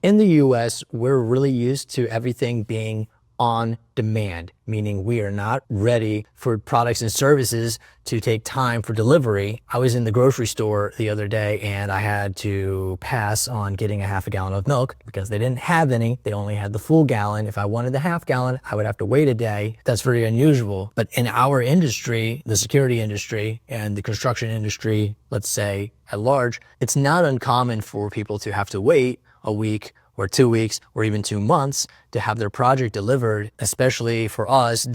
In the US, we're really used to everything being on demand, meaning we are not ready for products and services to take time for delivery. I was in the grocery store the other day and I had to pass on getting a half a gallon of milk because they didn't have any. They only had the full gallon. If I wanted the half gallon, I would have to wait a day. That's very unusual. But in our industry, the security industry and the construction industry, let's say at large, it's not uncommon for people to have to wait a week or 2 weeks or even 2 months to have their project delivered, especially for us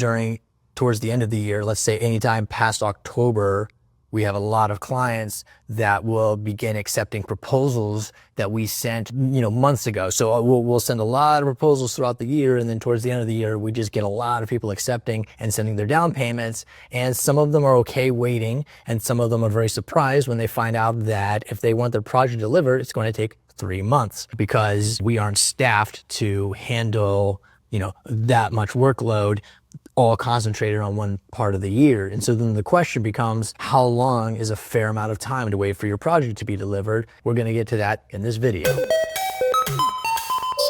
towards the end of the year. Let's say anytime past October, we have a lot of clients that will begin accepting proposals that we sent, months ago. So we'll send a lot of proposals throughout the year, and then towards the end of the year, we just get a lot of people accepting and sending their down payments. And some of them are okay waiting, and some of them are very surprised when they find out that if they want their project delivered, it's going to take 3 months because we aren't staffed to handle, that much workload all concentrated on one part of the year. And so then the question becomes, how long is a fair amount of time to wait for your project to be delivered? We're going to get to that in this video.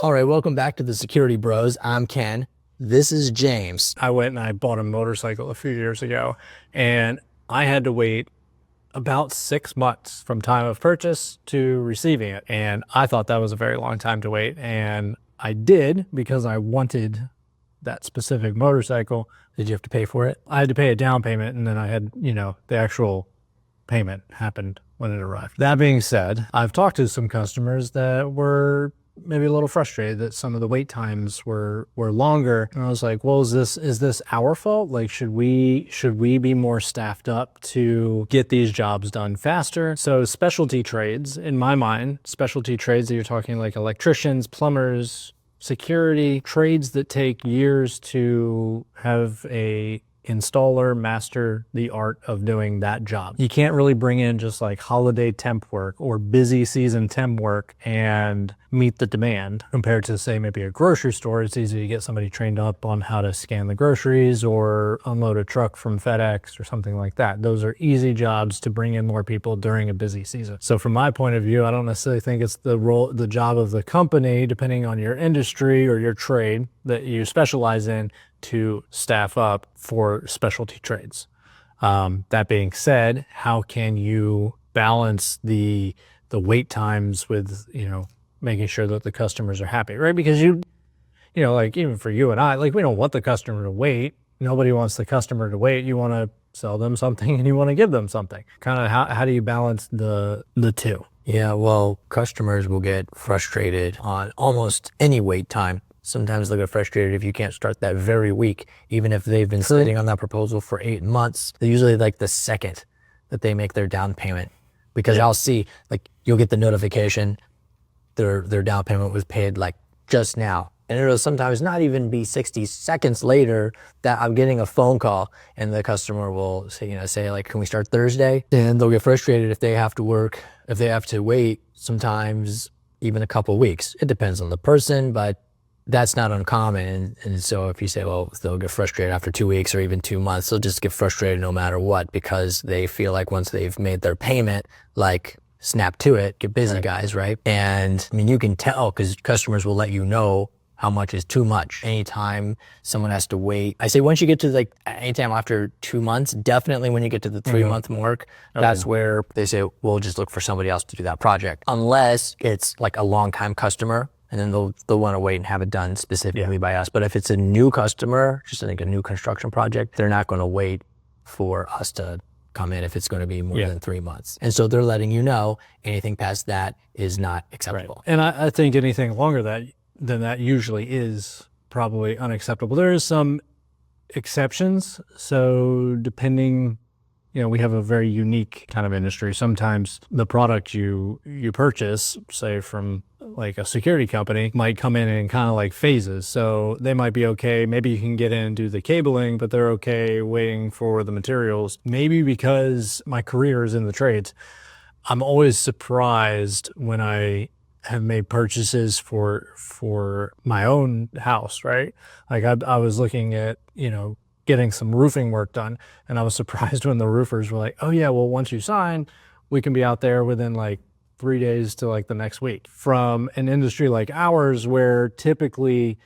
All right, welcome back to the Security Bros. I'm Ken. This is James. I went and I bought a motorcycle a few years ago, and I had to wait about 6 months from time of purchase to receiving it. And I thought that was a very long time to wait. And I did because I wanted that specific motorcycle. Did you have to pay for it? I had to pay a down payment, and then I had, the actual payment happened when it arrived. That being said, I've talked to some customers that were maybe a little frustrated that some of the wait times were longer. And I was like, well, is this our fault? Like, should we be more staffed up to get these jobs done faster? So specialty trades, in my mind, specialty trades that you're talking like electricians, plumbers, security, trades that take years to have a installer master the art of doing that job. You can't really bring in just like holiday temp work or busy season temp work and meet the demand compared to, say, maybe a grocery store. It's easy to get somebody trained up on how to scan the groceries or unload a truck from FedEx or something like that. Those are easy jobs to bring in more people during a busy season. So from my point of view, I don't necessarily think it's the job of the company, depending on your industry or your trade that you specialize in, to staff up for specialty trades. That being said, how can you balance the wait times with, making sure that the customers are happy, right? Because like even for you and I, like we don't want the customer to wait. Nobody wants the customer to wait. You want to sell them something and you want to give them something. Kind of how do you balance the two? Yeah, well, customers will get frustrated on almost any wait time. Sometimes they'll get frustrated if you can't start that very week, even if they've been sitting on that proposal for 8 months. They're usually like the second that they make their down payment, because I'll see, like, you'll get the notification their down payment was paid like just now. And it'll sometimes not even be 60 seconds later that I'm getting a phone call and the customer will say like, can we start Thursday? And they'll get frustrated if they have to wait sometimes even a couple weeks. It depends on the person, but that's not uncommon. And so if you say, well, they'll get frustrated after 2 weeks or even 2 months, they'll just get frustrated no matter what, because they feel like once they've made their payment, like, snap to it, get busy, right, guys, right? And I mean, you can tell because customers will let you know how much is too much. Anytime someone has to wait, I say once you get to like anytime after 2 months, definitely when you get to the 3 month mark, that's where they say, we'll just look for somebody else to do that project. Unless it's like a long time customer, and then they'll want to wait and have it done specifically by us. But if it's a new customer, just like a new construction project, they're not going to wait for us to come in if it's going to be more than 3 months. And so they're letting you know anything past that is not acceptable. Right. And I think anything longer than that usually is probably unacceptable. There is some exceptions. So depending, we have a very unique kind of industry. Sometimes the product you purchase, say from like a security company, might come in kind of like phases. So they might be okay. Maybe you can get in and do the cabling, but they're okay waiting for the materials. Maybe because my career is in the trades, I'm always surprised when I have made purchases for my own house, right? Like I was looking at, getting some roofing work done, and I was surprised when the roofers were like, oh yeah, well, once you sign, we can be out there within like 3 days to like the next week. From an industry like ours, where typically,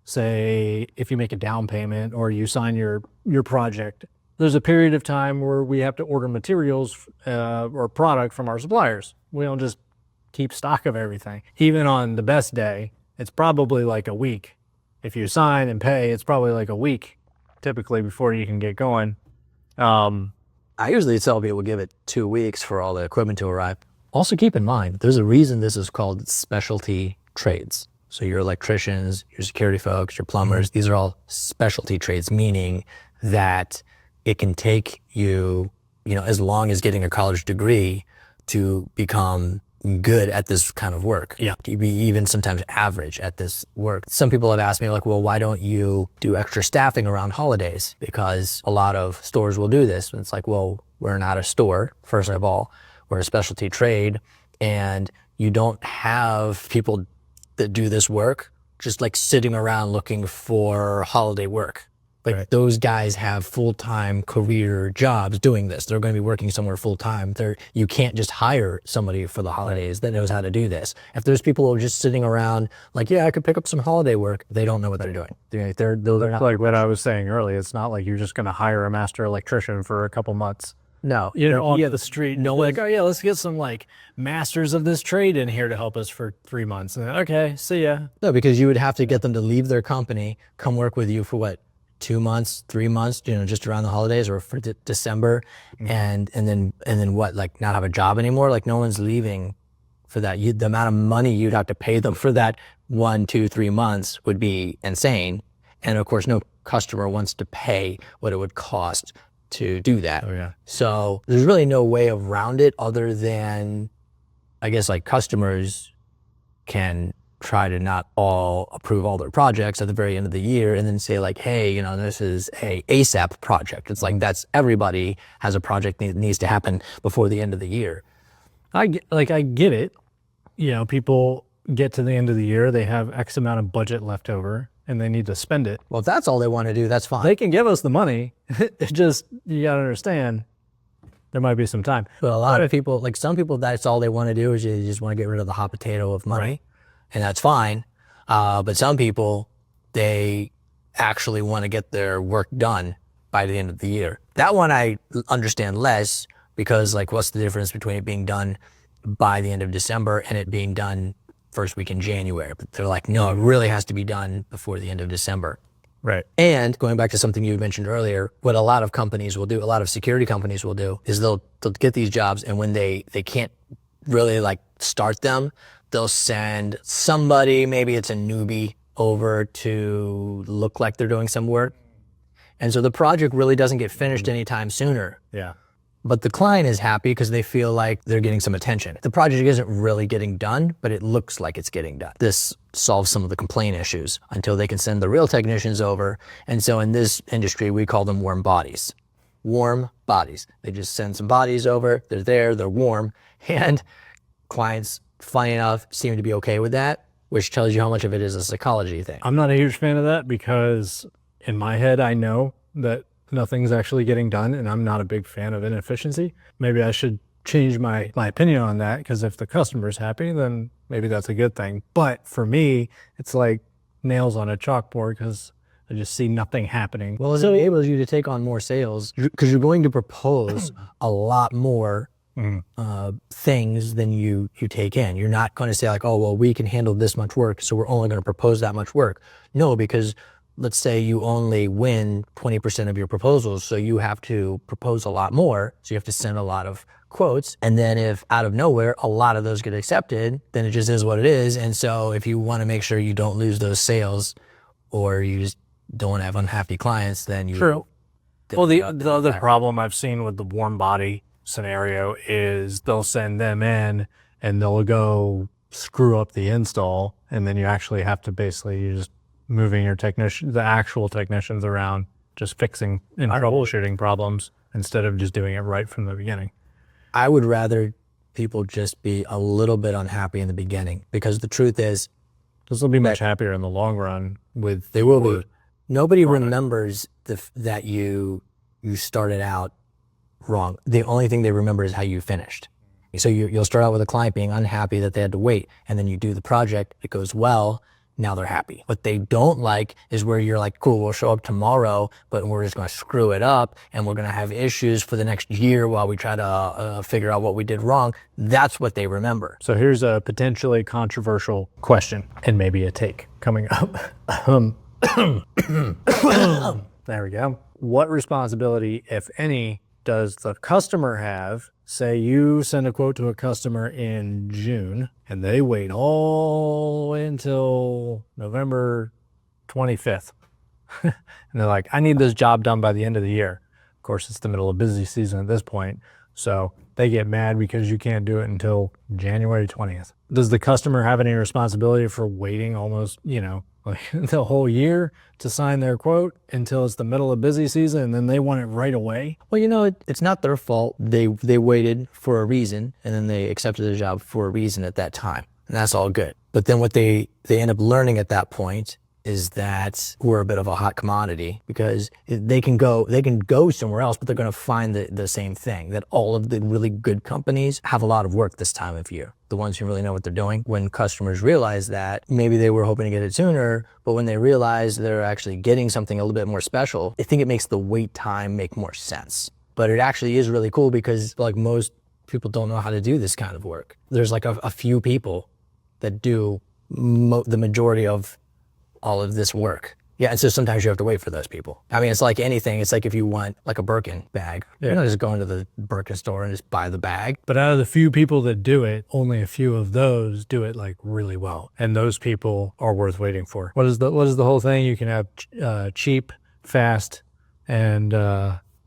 say, if you make a down payment or you sign your project, there's a period of time where we have to order materials or product from our suppliers. We don't just keep stock of everything. Even on the best day, it's probably like a week. If you sign and pay, it's probably like a week typically before you can get going. I usually tell people give it 2 weeks for all the equipment to arrive. Also keep in mind, there's a reason this is called specialty trades. So your electricians, your security folks, your plumbers, these are all specialty trades, meaning that it can take you, as long as getting a college degree to become good at this kind of work. Yeah. To be even sometimes average at this work. Some people have asked me like, well, why don't you do extra staffing around holidays? Because a lot of stores will do this. And it's like, well, we're not a store, first of all. We're a specialty trade, and you don't have people that do this work just like sitting around looking for holiday work. Like those guys have full-time career jobs doing this. They're going to be working somewhere full-time. You can't just hire somebody for the holidays that knows how to do this. If there's people who are just sitting around like, yeah, I could pick up some holiday work, they don't know what they're doing. They're not like what I was saying earlier. It's not like you're just going to hire a master electrician for a couple months. No, on the street. No, like, oh yeah, let's get some like masters of this trade in here to help us for 3 months. And okay, see ya. No, because you would have to get them to leave their company, come work with you for what? 2 months, 3 months, just around the holidays or for December, and then what? Like not have a job anymore? Like no one's leaving for that. The amount of money you'd have to pay them for that 1, 2, 3 months would be insane. And of course, no customer wants to pay what it would cost to do that. Oh yeah. So there's really no way around it other than, I guess, like customers can try to not all approve all their projects at the very end of the year and then say like, hey, this is a ASAP project. It's like everybody has a project that needs to happen before the end of the year. I get it. People get to the end of the year, they have X amount of budget left over and they need to spend it. Well, if that's all they want to do, that's fine. They can give us the money. It's just, you got to understand, there might be some time. But a lot of people, like some people, that's all they want to do is they just want to get rid of the hot potato of money. Right. And that's fine. But some people, they actually want to get their work done by the end of the year. That one I understand less because like what's the difference between it being done by the end of December and it being done first week in January? But they're like, no, it really has to be done before the end of December. Right. And going back to something you mentioned earlier, what a lot of companies will do, a lot of security companies will do is they'll get these jobs, and when they can't really like start them, they'll send somebody, maybe it's a newbie, over to look like they're doing some work. And so the project really doesn't get finished anytime sooner. Yeah. But the client is happy because they feel like they're getting some attention. The project isn't really getting done, but it looks like it's getting done. This solves some of the complaint issues until they can send the real technicians over. And so in this industry, we call them warm bodies. Warm bodies. They just send some bodies over, they're there, they're warm, and clients, funny enough, seem to be okay with that, which tells you how much of it is a psychology thing. I'm not a huge fan of that because in my head, I know that nothing's actually getting done, and I'm not a big fan of inefficiency. Maybe I should change my opinion on that, because if the customer's happy, then maybe that's a good thing. But for me, it's like nails on a chalkboard because I just see nothing happening. Well, it enables you to take on more sales because you're going to propose a lot more things than you take in. You're not going to say like, oh, well, we can handle this much work, so we're only going to propose that much work. No, because let's say you only win 20% of your proposals, so you have to propose a lot more, so you have to send a lot of quotes, and then if out of nowhere a lot of those get accepted, then it just is what it is. And so if you want to make sure you don't lose those sales, or you just don't have unhappy clients, then you... True. Well, the other problem I've seen with the warm body scenario is they'll send them in and they'll go screw up the install, and then you actually have to basically just moving your the actual technicians around, just fixing and troubleshooting problems instead of just doing it right from the beginning. I would rather people just be a little bit unhappy in the beginning, because the truth is, this will be much happier in the long run. They will be. Nobody remembers that you started out wrong. The only thing they remember is how you finished. So you'll start out with a client being unhappy that they had to wait, and then you do the project, it goes well, now they're happy. What they don't like is where you're like, cool, we'll show up tomorrow, but we're just going to screw it up and we're going to have issues for the next year while we try to figure out what we did wrong. That's what they remember. So here's a potentially controversial question and maybe a take coming up. There we go. What responsibility, if any, does the customer have? Say you send a quote to a customer in June and they wait all until November 25th. And they're like, I need this job done by the end of the year. Of course, it's the middle of busy season at this point. So they get mad because you can't do it until January 20th. Does the customer have any responsibility for waiting almost, like the whole year to sign their quote until it's the middle of busy season and then they want it right away? Well, it's not their fault. They waited for a reason and then they accepted the job for a reason at that time. And that's all good. But then what they end up learning at that point is that we're a bit of a hot commodity because they can go somewhere else, but they're going to find the same thing, that all of the really good companies have a lot of work this time of year. The ones who really know what they're doing. When customers realize that, maybe they were hoping to get it sooner, but when they realize they're actually getting something a little bit more special, I think it makes the wait time make more sense. But it actually is really cool because like most people don't know how to do this kind of work. There's like a few people that do the majority of all of this work. Yeah, and so sometimes you have to wait for those people. I mean, it's like anything. It's like if you want like a Birkin bag, you're not just going to the Birkin store and just buy the bag. But out of the few people that do it, only a few of those do it like really well. And those people are worth waiting for. What is the whole thing? You can have cheap, fast, and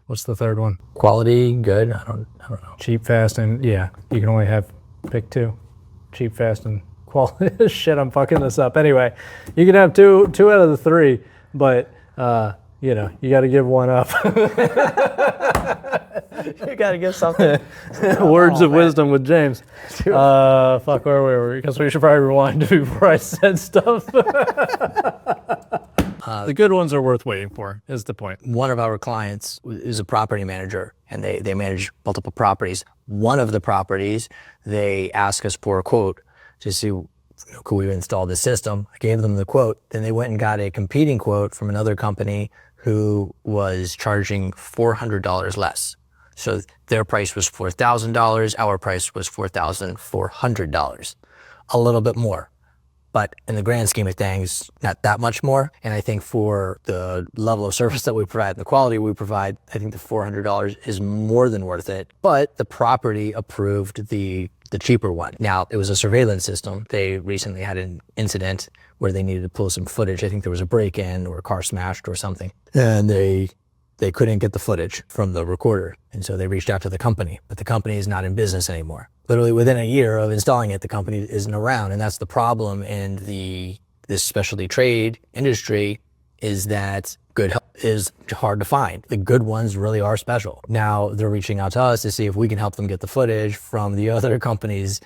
what's the third one? Quality, good. I don't know. Cheap, fast, and yeah, you can only pick two. Cheap, fast, and quality. Shit, I'm fucking this up. Anyway, you can have two out of the three, but you got to give one up. You got to give something. Words of wisdom with James. Fuck, where were we? Because we should probably rewind before I said stuff. The good ones are worth waiting for, is the point. One of our clients is a property manager, and they manage multiple properties. One of the properties, they ask us for a quote to see, could we install this system? I gave them the quote. Then they went and got a competing quote from another company who was charging $400 less. So their price was $4,000. Our price was $4,400. A little bit more. But in the grand scheme of things, not that much more. And I think for the level of service that we provide and the quality we provide, I think the $400 is more than worth it. But the property approved the cheaper one. Now, it was a surveillance system. They recently had an incident where they needed to pull some footage. I think there was a break-in or a car smashed or something. And they couldn't get the footage from the recorder. And so they reached out to the company, but the company is not in business anymore. Literally within a year of installing it, the company isn't around. And that's the problem in this specialty trade industry, is that good help is hard to find. The good ones really are special. Now they're reaching out to us to see if we can help them get the footage from the other company's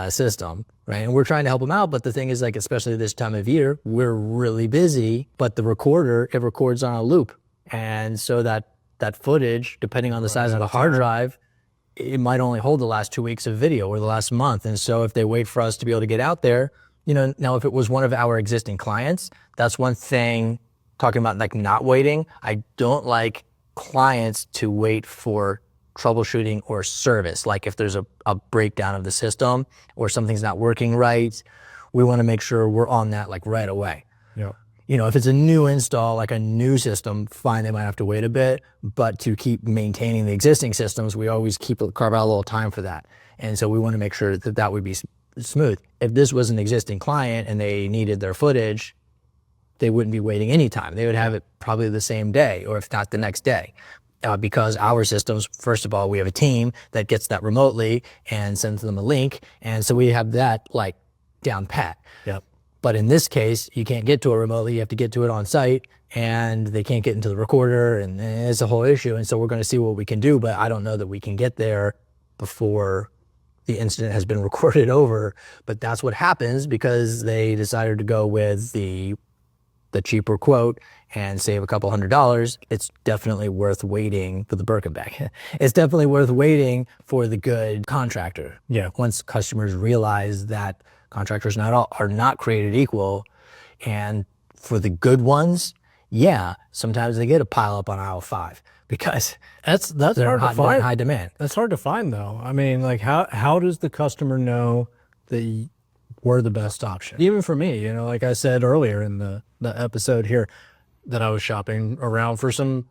system, right? And we're trying to help them out. But the thing is, like, especially this time of year, we're really busy, but the recorder, it records on a loop. And so that footage, depending on the size of the hard drive, it might only hold the last 2 weeks of video or the last month. And so if they wait for us to be able to get out there, now if it was one of our existing clients, that's one thing. Talking about like not waiting, I don't like clients to wait for troubleshooting or service. Like if there's a breakdown of the system or something's not working right, we want to make sure we're on that like right away. Yeah. If it's a new install, like a new system, fine, they might have to wait a bit, but to keep maintaining the existing systems, we always carve out a little time for that. And so we want to make sure that would be smooth. If this was an existing client and they needed their footage, they wouldn't be waiting any time. They would have it probably the same day, or if not the next day. Because our systems, first of all, we have a team that gets that remotely and sends them a link. And so we have that like down pat. Yep. But in this case, you can't get to it remotely. You have to get to it on site, and they can't get into the recorder, and it's a whole issue. And so we're going to see what we can do, but I don't know that we can get there before the incident has been recorded over. But that's what happens because they decided to go with the the cheaper quote and save a couple $100, it's definitely worth waiting for the Birkin bag. It's definitely worth waiting for the good contractor. Yeah. Once customers realize that contractors are not created equal, and for the good ones, yeah, sometimes they get a pile up on aisle 5 because That's they're hard to find. high demand. That's hard to find though. I mean, like how does the customer know that we're the best option? Even for me, you know, like I said earlier in the episode here, that I was shopping around for some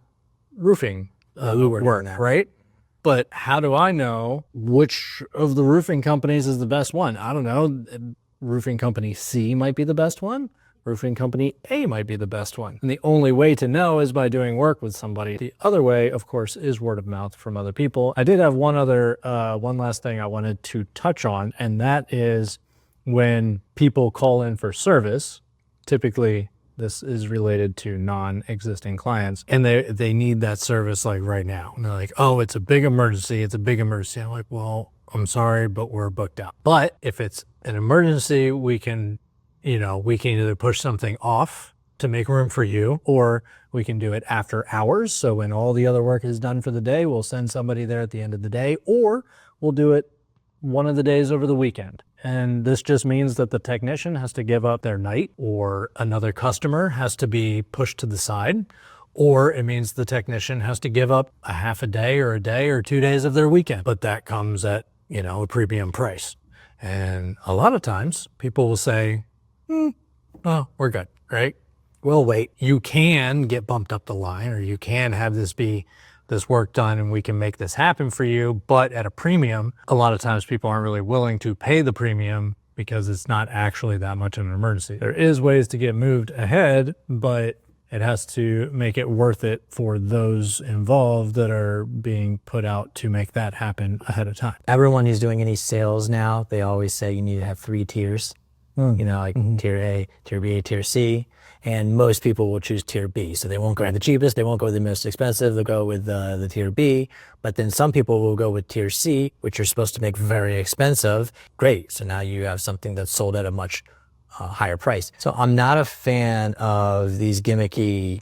roofing work, right? But how do I know which of the roofing companies is the best one? I don't know. Roofing company C might be the best one. Roofing company A might be the best one. And the only way to know is by doing work with somebody. The other way, of course, is word of mouth from other people. I did have one last thing I wanted to touch on, and that is when people call in for service, typically this is related to non-existing clients, and they need that service like right now. And they're like, oh, it's a big emergency. It's a big emergency. I'm like, well, I'm sorry, but we're booked out. But if it's an emergency, we can either push something off to make room for you, or we can do it after hours. So when all the other work is done for the day, we'll send somebody there at the end of the day, or we'll do it one of the days over the weekend. And this just means that the technician has to give up their night, or another customer has to be pushed to the side, or it means the technician has to give up a half a day or 2 days of their weekend. But that comes at, a premium price. And a lot of times people will say, oh, we're good, right? We'll wait. You can get bumped up the line, or you can have this work done and we can make this happen for you, but at a premium. A lot of times people aren't really willing to pay the premium because it's not actually that much of an emergency. There is ways to get moved ahead, but it has to make it worth it for those involved that are being put out to make that happen ahead of time. Everyone who's doing any sales now, they always say you need to have 3 tiers. Tier A, tier B, tier C. And most people will choose tier B. So they won't go with the cheapest, they won't go with the most expensive, they'll go with the tier B. But then some people will go with tier C, which you're supposed to make very expensive. Great, so now you have something that's sold at a much higher price. So I'm not a fan of these gimmicky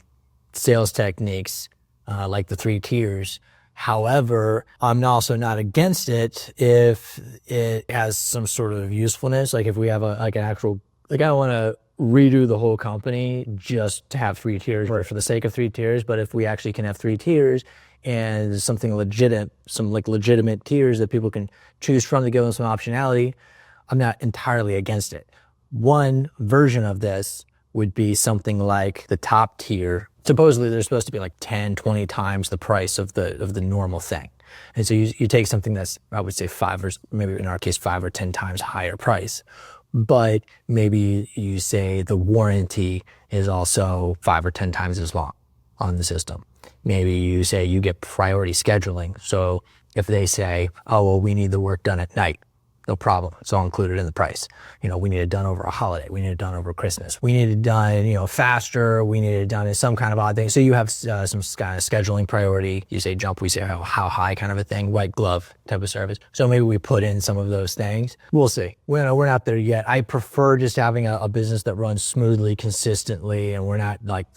sales techniques like the 3 tiers. However, I'm also not against it if it has some sort of usefulness. Like if we have I don't want to redo the whole company just to have 3 tiers for the sake of 3 tiers. But if we actually can have 3 tiers and something legitimate, some legitimate tiers that people can choose from to give them some optionality, I'm not entirely against it. One version of this would be something like the top tier. Supposedly they're supposed to be like 10, 20 times the price of the normal thing. And so you take something that's, I would say 5 or maybe in our case 5 or 10 times higher price. But maybe you say the warranty is also 5 or 10 times as long on the system. Maybe you say you get priority scheduling. So if they say, oh, well, we need the work done at night, no problem. It's all included in the price. We need it done over a holiday. We need it done over Christmas. We need it done, faster. We need it done in some kind of odd thing. So you have some kind of scheduling priority. You say jump, we say how high kind of a thing, white glove type of service. So maybe we put in some of those things. We'll see. We're not there yet. I prefer just having a business that runs smoothly, consistently, and we're not like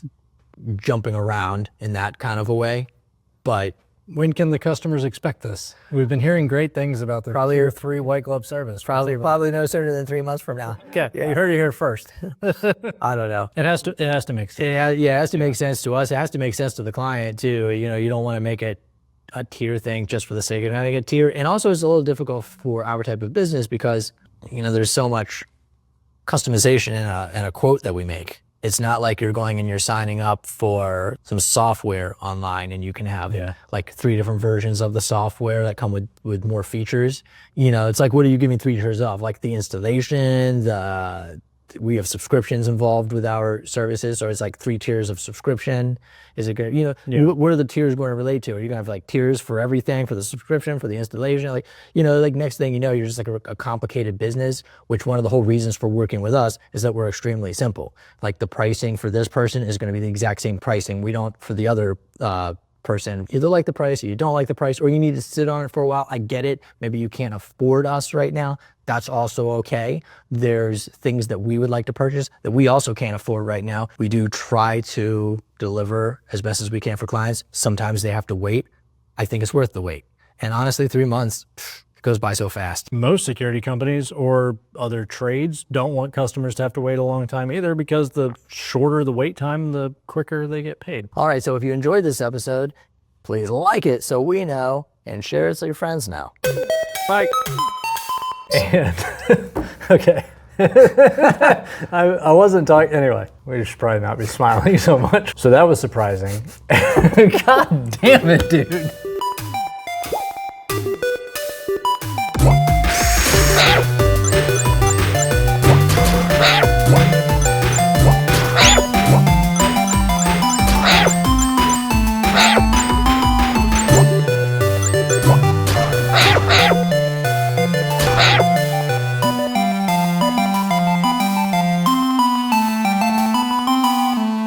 jumping around in that kind of a way. But when can the customers expect this? We've been hearing great things about the tier 3 white glove service. Probably no sooner than 3 months from now. Yeah, you heard it here first. I don't know. It has to make sense. It has to make sense to us. It has to make sense to the client too. You don't want to make it a tier thing just for the sake of having a tier. And also it's a little difficult for our type of business because, there's so much customization in a quote that we make. It's not like you're going and you're signing up for some software online and you can have like 3 different versions of the software that come with more features. It's like, what are you giving 3 tiers of? Like the installation, we have subscriptions involved with our services. So it's like 3 tiers of subscription. Is it good? What are the tiers going to relate to? Are you going to have like tiers for everything, for the subscription, for the installation? Like next thing you know, you're just like a complicated business, which one of the whole reasons for working with us is that we're extremely simple. Like the pricing for this person is going to be the exact same pricing. We don't, for the other person. You either like the price or you don't like the price, or you need to sit on it for a while. I get it. Maybe you can't afford us right now. That's also okay. There's things that we would like to purchase that we also can't afford right now. We do try to deliver as best as we can for clients. Sometimes they have to wait. I think it's worth the wait. And honestly, 3 months, it goes by so fast. Most security companies or other trades don't want customers to have to wait a long time either, because the shorter the wait time, the quicker they get paid. All right, so if you enjoyed this episode, please like it so we know, and share it so your friends know. Bye. And, okay. I wasn't talking, anyway, we should probably not be smiling so much. So that was surprising. God damn it, dude.